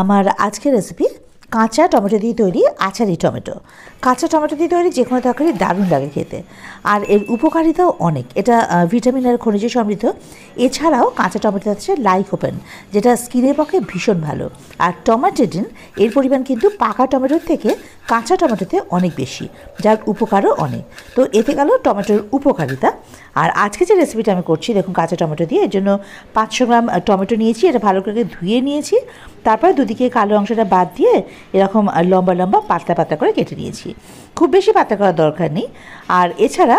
আমার আজকের রেসিপি কাঁচা টমেটো দিয়ে তৈরি আচারি টমেটো। কাঁচা টমেটো দিয়ে তৈরি যে কোনো তরকারি দারুণ লাগে খেতে, আর এর উপকারিতাও অনেক। এটা ভিটামিন আর খনিজ সমৃদ্ধ। এছাড়াও কাঁচা টমেটো আছে লাইকোপেন, যেটা স্কিনের পক্ষে ভীষণ ভালো। আর টমেটোডিন এর পরিমাণ কিন্তু পাকা টমেটোর থেকে কাঁচা টমেটোতে অনেক বেশি, যার উপকারও অনেক। তো এতে গেল টমেটোর উপকারিতা। আর আজকে যে রেসিপিটা আমি করছি দেখুন কাঁচা টমেটো দিয়ে, এর জন্য 500 গ্রাম টমেটো নিয়েছি। এটা ভালো করে ধুয়ে নিয়েছি, তারপরে দুদিকে কালো অংশটা বাদ দিয়ে এরকম লম্বা লম্বা পাতলা পাতলা করে কেটে নিয়েছি। খুব বেশি পাতলা করার দরকার নেই। আর এছাড়া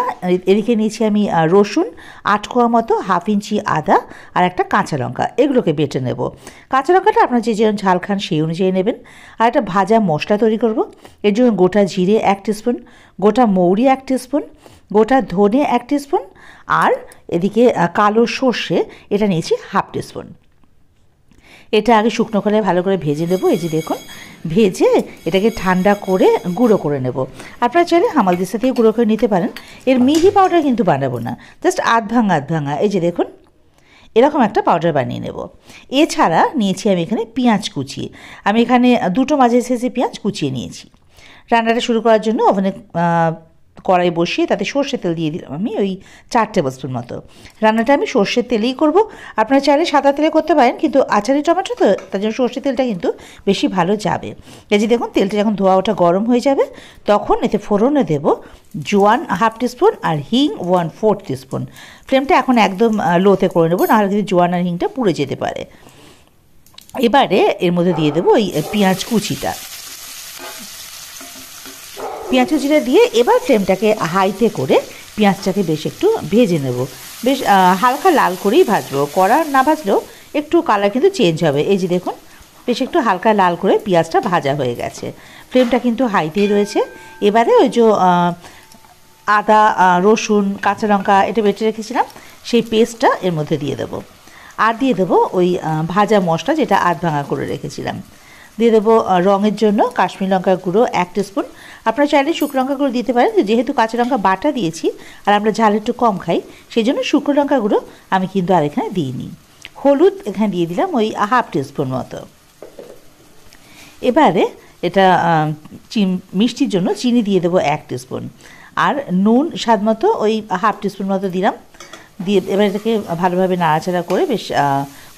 এদিকে নিয়েছি আমি রসুন 8 কোয়া মতো, 1/2 ইঞ্চি আদা আর একটা কাঁচা লঙ্কা। এগুলোকে বেটে নেব। কাঁচা লঙ্কাটা আপনারা যে যেরকম ঝাল খান সেই অনুযায়ী নেবেন। আর একটা ভাজা মশলা তৈরি করব। এর জন্য গোটা জিরে 1 টিস্পুন, গোটা মৌরি 1 টিস্পুন, গোটা ধনে 1 টিস্পুন, আর এদিকে কালো সর্ষে এটা নিয়েছি 1/2 টিস্পুন। এটা আগে শুকনো করে ভালো করে ভেজে নেব। এই যে দেখুন, ভেজে এটাকে ঠান্ডা করে গুঁড়ো করে নেব। আপনারা চাইলে হামালদিস্তা দিয়ে গুঁড়ো করে নিতে পারেন। এর মিহি পাউডার কিন্তু বানাবো না, জাস্ট আধ ভাঙা। এই যে দেখুন, এরকম একটা পাউডার বানিয়ে নেব। এছাড়া নিয়েছি আমি এখানে পেঁয়াজ কুচি। আমি এখানে 2টো মাঝারি সাইজের পেঁয়াজ কুচিয়ে নিয়েছি। রান্নাটা শুরু করার জন্য ওভেনে কড়াই বসিয়ে তাতে সর্ষের তেল দিয়ে দিলাম আমি ওই 4 টেবিল স্পুন মতো। রান্নাটা আমি সর্ষের তেলেই করব। আপনারা চাইলে সাদা তেলে করতে পারেন, কিন্তু আচারি টমেটো তো তার জন্য সর্ষের তেলটা কিন্তু বেশি ভালো যাবে। এই যে দেখুন, তেলটা যখন ধোয়া ওটা গরম হয়ে যাবে তখন এতে ফোড়নে দেব জোয়ান 1/2 টিস্পুন আর হিং 1/4 টিস্পুন। ফ্লেমটা এখন একদম লোতে করে নেব, নাহলে কিন্তু জোয়ান আর হিংটা পুড়ে যেতে পারে। এবারে এর মধ্যে দিয়ে দেবো ওই পেঁয়াজ কুচিটা। পেঁয়াজ কুচিটা দিয়ে এবার ফ্লেমটাকে হাইতে করে পেঁয়াজটাকে বেশ একটু ভেজে নেব। বেশ হালকা লাল করেই ভাজবো, কড়া না ভাজলেও একটু কালার কিন্তু চেঞ্জ হবে। এই যে দেখুন, বেশ একটু হালকা লাল করে পেঁয়াজটা ভাজা হয়ে গেছে। ফ্লেমটা কিন্তু হাইতেই রয়েছে। এবারে ওই যে আদা, রসুন, কাঁচা লঙ্কা এটা বেটে রেখেছিলাম, সেই পেস্টটা এর মধ্যে দিয়ে দেবো। আর দিয়ে দেবো ওই ভাজা মশলা যেটা আধ ভাঙা করে রেখেছিলাম। দিয়ে দেবো রঙের জন্য কাশ্মীর লঙ্কার গুঁড়ো 1 টিস্পুন। আপনারা চাইলে শুকনো লঙ্কা গুঁড়ো দিতে পারেন, যেহেতু কাঁচা লঙ্কা বাটা দিয়েছি আর আমরা ঝাল একটু কম খাই, সেই জন্য শুকনো লঙ্কা গুঁড়ো আমি কিন্তু আর এখানে দিইনি। হলুদ এখানে দিয়ে দিলাম ওই 1/2 টিস্পুন মতো। এবারে এটা মিষ্টির জন্য চিনি দিয়ে দেবো 1 টিস্পুন, আর নুন স্বাদ মতো ওই 1/2 টিস্পুন মতো দিলাম। দিয়ে এবার এটাকে ভালোভাবে নাড়াচাড়া করে বেশ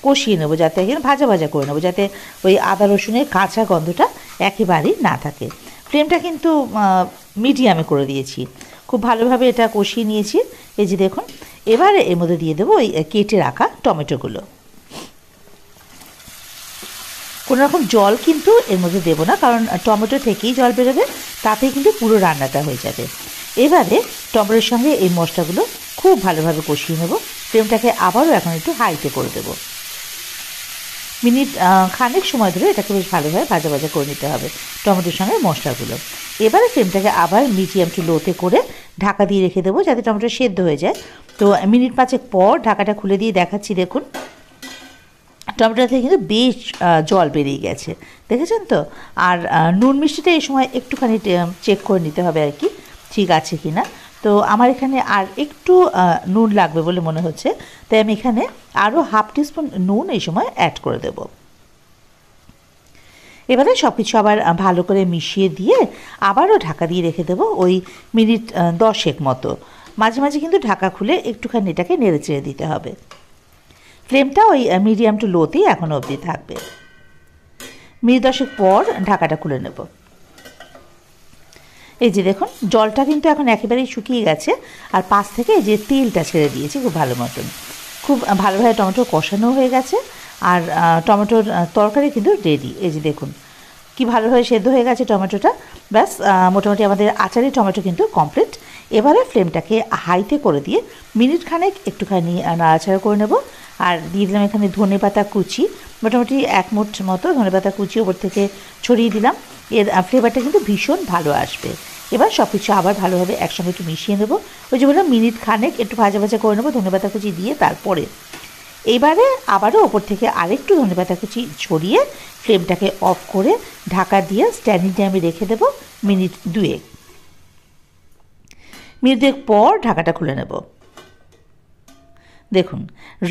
কষিয়ে নেবো, যাতে এখানে ভাজা করে নেবো, যাতে ওই আদা রসুনের কাঁচা গন্ধটা একেবারেই না থাকে। ফ্লেমটা কিন্তু মিডিয়ামে করে দিয়েছি। খুব ভালোভাবে এটা কষিয়ে নিয়েছি। এই যে দেখুন, এবারে এর মধ্যে দিয়ে দেবো ওই কেটে রাখা টমেটোগুলো। কোনো রকম জল কিন্তু এর মধ্যে দেবো না, কারণ টমেটো থেকেই জল বেরোবে, তাতেই কিন্তু পুরো রান্নাটা হয়ে যাবে। এবারে টমেটোর সঙ্গে এই মশলাগুলো খুব ভালোভাবে কষিয়ে নেব। ফ্লেমটাকে আবারও এখন একটু হাইতে করে দেবো। মিনিট খানেক সময় ধরে এটাকে বেশ ভালোভাবে ভাজা করে নিতে হবে টমেটোর সঙ্গে মশলাগুলো। এবারে ফ্লেমটাকে আবার মিডিয়াম টু লোতে করে ঢাকা দিয়ে রেখে দেবো, যাতে টমেটো সেদ্ধ হয়ে যায়। তো মিনিট 5 পর ঢাকাটা খুলে দিয়ে দেখাচ্ছি। দেখুন, টমেটো থেকে কিন্তু বেশ জল বেরিয়ে গেছে, দেখেছেন তো। আর নুন মিষ্টিটা এই সময় একটুখানি চেক করে নিতে হবে আর কি, ঠিক আছে কি না। তো আমার এখানে আর একটু নুন লাগবে বলে মনে হচ্ছে, তাই আমি এখানে আরও 1/2 টিস্পুন নুন এই সময় অ্যাড করে দেব। এবারে সব কিছু আবার ভালো করে মিশিয়ে দিয়ে আবারও ঢাকা দিয়ে রেখে দেবো ওই মিনিট 10 মতো। মাঝে মাঝে কিন্তু ঢাকা খুলে একটুখানি এটাকে নেড়ে চেড়ে দিতে হবে। ফ্লেমটা ওই মিডিয়াম টু লোতেই এখনও অবধি থাকবে। মিনিট 10 পর ঢাকাটা খুলে নেব। এই যে দেখুন, জলটা কিন্তু এখন একেবারেই শুকিয়ে গেছে, আর পাশ থেকে এই যে তেলটা ছেড়ে দিয়েছি খুব ভালো মতন। খুব ভালোভাবে টমেটো কষানো হয়ে গেছে, আর টমেটোর তরকারি কিন্তু রেডি। এই যে দেখুন কি ভালোভাবে সেদ্ধ হয়ে গেছে টমেটোটা। ব্যাস, মোটামুটি আমাদের আচারি টমেটো কিন্তু কমপ্লিট। এবারে ফ্লেমটাকে হাইতে করে দিয়ে মিনিট খানেক একটুখানি নাড়াচাড়া করে নেব। আর দিয়ে দিলাম এখানে ধনেপাতা কুচি, মোটামুটি 1 মুঠ মতো ধনেপাতা কুচি ওপর থেকে ছড়িয়ে দিলাম। এর ফ্লেভারটা কিন্তু ভীষণ ভালো আসবে। এবার সব কিছু আবার ভালোভাবে একসঙ্গে একটু মিশিয়ে নেবো। ওই যে বললাম, মিনিট খানেক একটু ভাজা করে নেবো ধনেপাতা কুচি দিয়ে। তারপরে এবারে আবারও ওপর থেকে আরেকটু ধনেপাতা কুচি ছড়িয়ে ফ্লেমটাকে অফ করে ঢাকা দিয়ে স্ট্যান্ডিং টাইমে রেখে দেবো মিনিট 2। মিনিট 2 পর ঢাকাটা খুলে নেব। দেখুন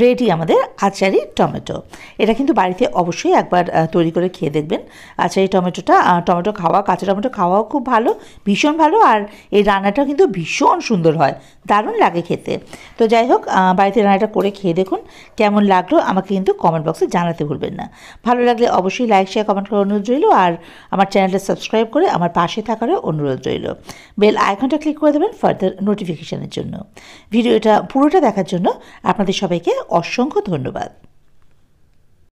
রেডি আমাদের আচারি টমেটো। এটা কিন্তু বাড়িতে অবশ্যই একবার তৈরি করে খেয়ে দেখবেন। আচারি টমেটোটা, টমেটো খাওয়া, কাঁচা টমেটো খাওয়াও খুব ভালো, ভীষণ ভালো। আর এই রান্নাটাও কিন্তু ভীষণ সুন্দর হয়, দারুণ লাগে খেতে। তো যাই হোক, বাড়িতে রান্নাটা করে খেয়ে দেখুন, কেমন লাগলো আমাকে কিন্তু কমেন্ট বক্সে জানাতে ভুলবেন না। ভালো লাগলে অবশ্যই লাইক, শেয়ার, কমেন্ট করার অনুরোধ রইল। আর আমার চ্যানেলটা সাবস্ক্রাইব করে আমার পাশে থাকারও অনুরোধ রইল। বেল আইকনটা ক্লিক করে দেবেন ফার্দার নোটিফিকেশানের জন্য। ভিডিওটা পুরোটা দেখার জন্য আপনাদের সবাইকে অসংখ্য ধন্যবাদ।